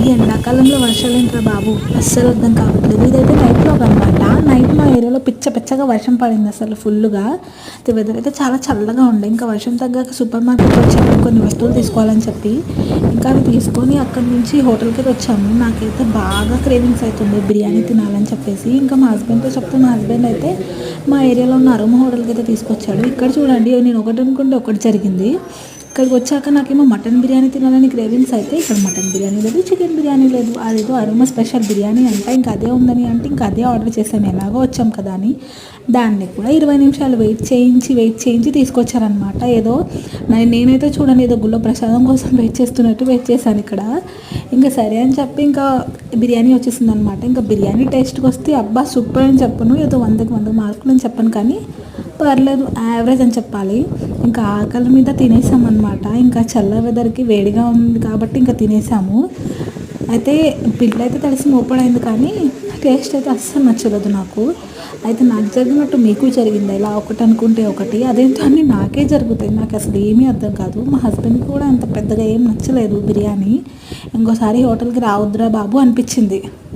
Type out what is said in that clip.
ఈ ఎండాకాలంలో వర్షాలేంట్రా బాబు అస్సలు అర్థం కావట్లేదు. ఇదైతే నైట్లో అనమాట. నైట్ మా ఏరియాలో పిచ్చగా వర్షం పడింది అసలు ఫుల్గా. వెదర్ అయితే చాలా చల్లగా ఉండే. ఇంకా వర్షం తగ్గాక సూపర్ మార్కెట్కి వచ్చాము కొన్ని వస్తువులు తీసుకోవాలని చెప్పి. ఇంకా అవి తీసుకొని అక్కడి నుంచి హోటల్కి వచ్చాము. నాకైతే బాగా క్రేవింగ్స్ అవుతుంది బిర్యానీ తినాలని చెప్పేసి. ఇంకా మా హస్బెండ్తో చెప్తే మా హస్బెండ్ అయితే మా ఏరియాలో ఉన్న అరుమ హోటల్కి అయితే తీసుకొచ్చాడు. ఇక్కడ చూడండి, నేను ఒకటి అనుకుంటే ఒకటి జరిగింది. ఇక్కడికి వచ్చాక నాకేమో మటన్ బిర్యానీ తినాలని క్రేవింగ్స్ అయితే ఇక్కడ మటన్ బిర్యానీ లేదు, చికెన్ బిర్యానీ లేదు. అదేదో అరుమ స్పెషల్ బిర్యానీ అంట, ఇంకా అదే ఉందని అంటే ఇంకా అదే ఆర్డర్ చేశాను. ఎలాగో వచ్చాం కదా అని దాన్ని కూడా 20 నిమిషాలు వెయిట్ చేయించి తీసుకొచ్చారనమాట. ఏదో నేనైతే చూడండి ఏదో గుళ్ళో ప్రసాదం కోసం వెయిట్ చేశాను ఇక్కడ. ఇంకా సరే అని చెప్పి ఇంకా బిర్యానీ వచ్చేసింది అనమాట. ఇంకా బిర్యానీ టేస్ట్కి వస్తే అబ్బా సూపర్ అని చెప్పను, ఏదో 100కి 100 మార్కులు అని చెప్పను, కానీ పర్లేదు యావరేజ్ అని చెప్పాలి. ఇంకా ఆకలి మీద తినేసామన్నమాట. ఇంకా చల్ల వెదర్కి వేడిగా ఉంది కాబట్టి ఇంకా తినేసాము. అయితే బిల్ అయితే తడిసి మోపడైంది, కానీ టేస్ట్ అయితే అస్సలు నచ్చలేదు నాకు. అయితే నాకు జరిగినట్టు మీకు జరిగిందా ఇలా? ఒకటి అనుకుంటే ఒకటి, అదేంటో అన్నీ నాకే జరుగుతాయి. నాకు అసలు ఏమీ అర్థం కాదు. మా హస్బెండ్కి కూడా అంత పెద్దగా ఏం నచ్చలేదు బిర్యానీ. ఇంకోసారి హోటల్కి రావద్దురా బాబు అనిపించింది.